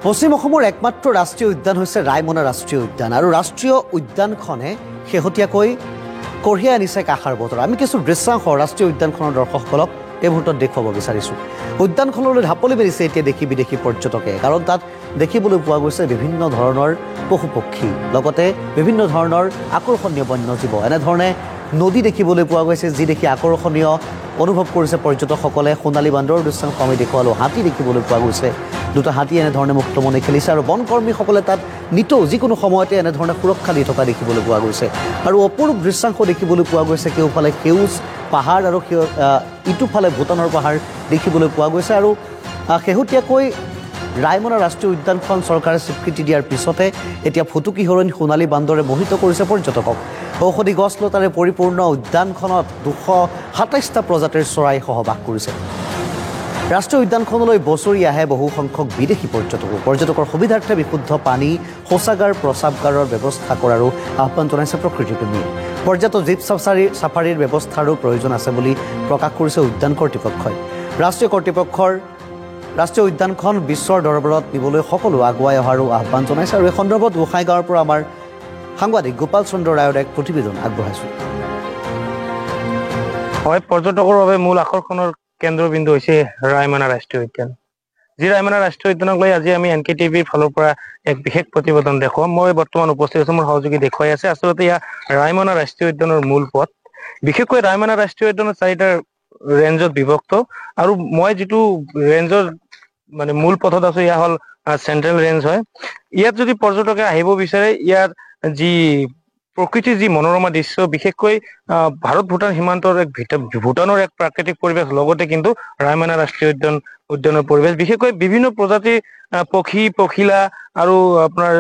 পশ্চিম অসমৰ একমাত্ৰ ৰাষ্ট্ৰীয় উদ্যান হৈছে ৰায়মনা ৰাষ্ট্ৰীয় উদ্যান আৰু ৰাষ্ট্ৰীয় উদ্যানখনে শেহতীয়াকৈ কঢ়িয়াই আনিছে কাষাৰ বতৰ। আমি কিছু দৃশ্যাংশ ৰাষ্ট্ৰীয় উদ্যানখনৰ দৰ্শকসকলক এই মুহূৰ্তত দেখুৱাব বিচাৰিছোঁ। উদ্যানখনলৈ ঢাপলি মেলিছে এতিয়া দেশী বিদেশী পৰ্যটকে, কাৰণ তাত দেখিবলৈ পোৱা গৈছে বিভিন্ন ধৰণৰ পশু পক্ষী, লগতে বিভিন্ন ধৰণৰ আকৰ্ষণীয় বন্যজীৱ। এনেধৰণে নদী দেখিবলৈ পোৱা গৈছে, যি দেখি আকৰ্ষণীয় অনুভৱ কৰিছে পৰ্যটকসকলে। সোণালী বান্দৰৰ দৃশ্যাংশ আমি দেখুৱালোঁ। হাতী দেখিবলৈ পোৱা গৈছে, দুটা হাতী এনেধৰণে মুক্তমনে খেলিছে আৰু বনকৰ্মীসকলে তাত নিতৌ যিকোনো সময়তে এনেধৰণে সুৰক্ষা দি থকা দেখিবলৈ পোৱা গৈছে। আৰু অপৰূপ দৃশ্যাংশ দেখিবলৈ পোৱা গৈছে, কেউফালে সেউজ পাহাৰ আৰু ইটোফালে ভূটানৰ পাহাৰ দেখিবলৈ পোৱা গৈছে। আৰু শেহতীয়াকৈ ৰায়মনা ৰাষ্ট্ৰীয় উদ্যানখন চৰকাৰে স্বীকৃতি দিয়াৰ পিছতে এতিয়া ফুটুকী হৰিণ সোণালী বান্দৰে মোহিত কৰিছে পৰ্যটকক। ঔষধি গছ লতাৰে পৰিপূৰ্ণ উদ্যানখনত 227টা প্ৰজাতিৰ চৰাই সহবাস কৰিছে। ৰাষ্ট্ৰীয় উদ্যানখনলৈ বছৰি আহে বহু সংখ্যক বিদেশী পৰ্যটকো। পৰ্যটকৰ সুবিধাৰ্থে বিশুদ্ধ পানী, শৌচাগাৰ, প্ৰস্ৰাৱগাৰৰ ব্যৱস্থা কৰাৰো আহ্বান জনাইছে প্ৰকৃতিপ্ৰেমীয়ে। পৰ্যাপ্ত জীপ চাফাৰীৰ ব্যৱস্থাৰো প্ৰয়োজন আছে বুলি প্ৰকাশ কৰিছে উদ্যান কৰ্তৃপক্ষই। ৰাষ্ট্ৰীয় উদ্যানখন বিশ্বৰ দৰবাৰত নিবলৈ সকলো আগুৱাই অহাৰো আহ্বান জনাইছে। আৰু এই সন্দৰ্ভত গোসাইগাঁৱৰ পৰা আমাৰ সাংবাদিক গোপাল চন্দ্ৰ ৰায়ৰ এক প্ৰতিবেদন আগবঢ়াইছোঁ। হয়, পৰ্যটকৰ বাবে মূল আকৰ্ষণৰ কেন্দ্ৰবিন্দু হৈছে ৰায়মনা ৰাষ্ট্ৰীয় উদ্যান। যি ৰায়মনা ৰাষ্ট্ৰীয় উদ্যানক লৈ আজি আমি NKTVৰ ফালৰ পৰা এক বিশেষ প্ৰতিবেদন দেখুৱাম। মই বৰ্তমান উপস্থিত আছোঁ, মোৰ সহযোগী দেখুৱাই আছে। আচলতে ইয়াৰ ৰায়মনা ৰাষ্ট্ৰীয় উদ্যানৰ মূল পথ, বিশেষকৈ ৰায়মনা ৰাষ্ট্ৰীয় উদ্যানৰ 4টা ৰেঞ্জত বিভক্ত। আৰু মই যিটো ৰেঞ্জৰ মূল পথত আছোঁ, এয়া হ'ল চেন্ট্ৰেল ৰেঞ্জ হয়। ইয়াত যদি পৰ্যটকে আহিব বিচাৰে, ইয়াৰ যি প্ৰকৃতিৰ যি মনোৰমা দৃশ্য, বিশেষকৈ ভাৰত ভূটান সীমান্তৰ ভূটানৰ এক প্ৰাকৃতিক পৰিৱেশ, লগতে কিন্তু ৰায়মনা ৰাষ্ট্ৰীয় উদ্যানৰ পৰিৱেশ, বিশেষকৈ বিভিন্ন প্ৰজাতিৰ পখিলা আৰু আপোনাৰ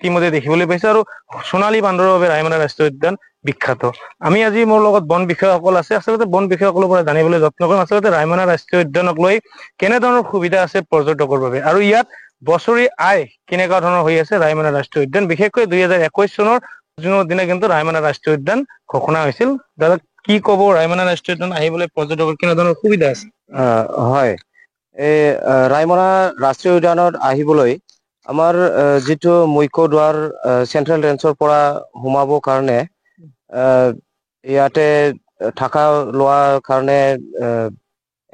ইতিমধ্যে দেখিবলৈ পাইছে। আৰু সোণালী বান্দৰৰ বাবে ৰায়মনা ৰাষ্ট্ৰীয় উদ্যান বিখ্যাত। আমি আজি মোৰ লগত বন বিষয়াসকল আছে, আচলতে বন বিষয়াসকলৰ পৰা জানিবলৈ যত্ন কৰিম আচলতে ৰায়মনা ৰাষ্ট্ৰীয় উদ্যানক লৈ কেনেধৰণৰ সুবিধা আছে পৰ্যটকৰ বাবে, আৰু ইয়াত বছৰি আয় কেনেকুৱা ধৰণৰ হৈ আছে ৰায়মনা ৰাষ্ট্ৰীয় উদ্যান। বিশেষকৈ 2021 চনৰ জুনৰ দিনা কিন্তু ৰায়মনা ৰাষ্ট্ৰীয় উদ্যান ঘোষণা হৈছিল। দাদা, কি ক'ব, ৰায়মনা ৰাষ্ট্ৰীয় উদ্যান আহিবলৈ পৰ্যটকৰ কেনেধৰণৰ সুবিধা আছে? হয়, এই ৰায়মনা ৰাষ্ট্ৰীয় উদ্যানত আহিবলৈ আমাৰ যিটো মুখ্য দুৱাৰ চেন্ট্ৰেল ৰেঞ্জৰ পৰা সোমাবৰ কাৰণে ইয়াতে থকা লোৱাৰ কাৰণে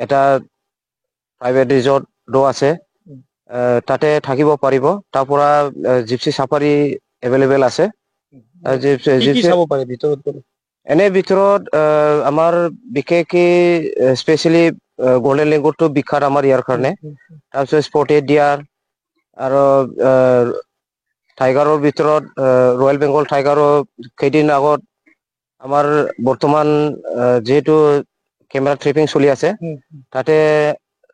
এটা প্ৰাইভেট ৰিজৰ্টো আছে, তাতে থাকিব পাৰিব। তাৰ পৰা জিপচি চাফাৰী এভেইলেবল আছে। এনে ভিতৰত আমাৰ বিশেষকৈ স্পেচিয়েলি গোল্ডেন লেংগুৰটো বিখ্যাত আমাৰ ইয়াৰ কাৰণে। তাৰপিছত স্পটেড ডিয়াৰ আৰু টাইগাৰৰ ভিতৰত ৰয়েল বেংগল টাইগাৰো কেইদিন আগত আমাৰ বৰ্তমান যিহেতু কেমেৰা ট্ৰেপিং চলি আছে, তাতে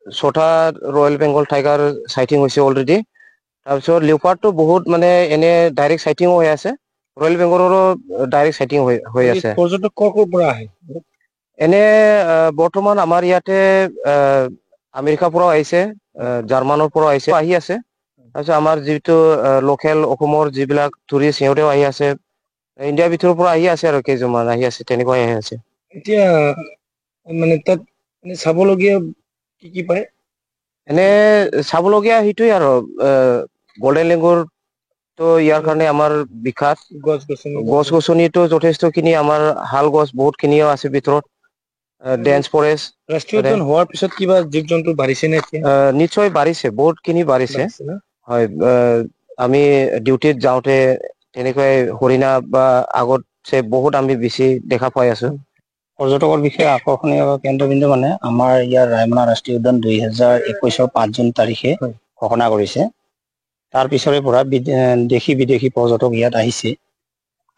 6টা ৰয়েল বেংগল টাইগাৰ চাইটিং হৈছে অলৰেডি। তাৰপিছত লিওপাৰ্ডটো বহুত এনে ডাইৰেক্ট চাইটিঙো হৈ আছে, ৰয়েল বেংগলৰো ডাইৰেক্ট চাইটিং হৈ আছে। পৰ্যটক ক'ৰ পৰা আহে? এনে বৰ্তমান আমাৰ ইয়াতে আমেৰিকাৰ পৰাও আহিছে, জাৰ্মানৰ পৰাও আহি আছে। তাৰপিছত আমাৰ যিটো লোকেল অসমৰ যিবিলাক টুৰিষ্ট, সিহঁতেও আহি আছে। ইণ্ডিয়াৰ ভিতৰৰ পৰা আহি আছে আৰু কেইজনমান আহি আছে, তেনেকুৱাই আহি আছে। এতিয়া তাত চাবলগীয়া কি পায়? এনে চাবলগীয়া সেইটোৱে আৰু গোল্ডেন লেংগুৰ তো ইয়াৰ কাৰণে আমাৰ বিখ্যাত। গছ গছনিটো যথেষ্টখিনি, আমাৰ শাল গছ বহুতখিনিও আছে ভিতৰত। Dense forest. ৰাষ্ট্ৰীয় উদ্যান হোৱাৰ পিছত কিবা জীৱ জন্তু বাঢ়িছে নে? নিশ্চয় বাঢ়িছে, বহুতখিনি বাঢ়িছে। হয়, আমি ডিউটিত যাওঁতে তেনেকৈ হৰিণা বা আগতছে বহুত আমি বেছি দেখা পাই আছো। পৰ্যটকৰ বিষয়ে আকৰ্ষণীয় কেন্দ্ৰবিন্দু আমাৰ ইয়াৰ ৰায়মনা ৰাষ্ট্ৰীয় উদ্যান 2021 5 জুন তাৰিখে ঘোষণা কৰিছে। তাৰ পিছৰে পৰা দেশী বিদেশী পৰ্যটক ইয়াত আহিছে,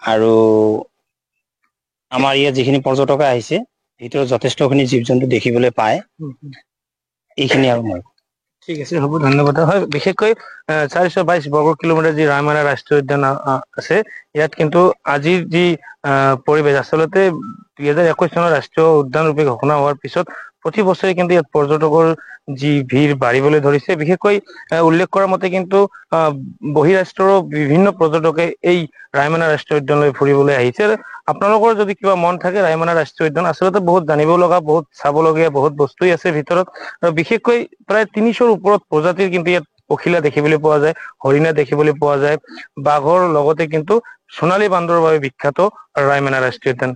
আৰু আমাৰ ইয়াত যিখিনি পৰ্যটকে আহিছে ভিতৰত যথেষ্টখিনি জীৱ জন্তু দেখিবলৈ পায়। এইখিনি আৰু মই। ঠিক আছে, হ'ব, ধন্যবাদ। হয়, বিশেষকৈ 422 বৰ্গ কিলোমিটাৰ যি ৰায়মনা ৰাষ্ট্ৰীয় উদ্যান আছে, ইয়াত কিন্তু আজিৰ যি পৰিৱেশ, আচলতে 2021 চনৰ ৰাষ্ট্ৰীয় উদ্যান ৰূপে ঘোষণা হোৱাৰ পিছত প্ৰতি বছৰে কিন্তু ইয়াত পৰ্যটকৰ যি ভিৰ বাঢ়িবলৈ ধৰিছে। বিশেষকৈ উল্লেখ কৰাৰ মতে কিন্তু বহিৰাষ্ট্ৰৰ বিভিন্ন পৰ্যটকে এই ৰায়মনা ৰাষ্ট্ৰীয় উদ্যানলৈ ফুৰিবলৈ আহিছে। আপোনালোকৰ যদি কিবা মন থাকে, ৰায়মনা ৰাষ্ট্ৰীয় উদ্যান আচলতে বহুত জানিব লগা, বহুত চাবলগীয়া বহুত বস্তুৱেই আছে ভিতৰত, আৰু বিশেষকৈ প্ৰায় 300ৰ ওপৰত প্ৰজাতিৰ কিন্তু ইয়াত পখিলা দেখিবলৈ পোৱা যায়, হৰিণা দেখিবলৈ পোৱা যায়, বাঘৰ লগতে কিন্তু সোণালী বান্দৰৰ বাবে বিখ্যাত ৰায়মনা ৰাষ্ট্ৰীয় উদ্যান।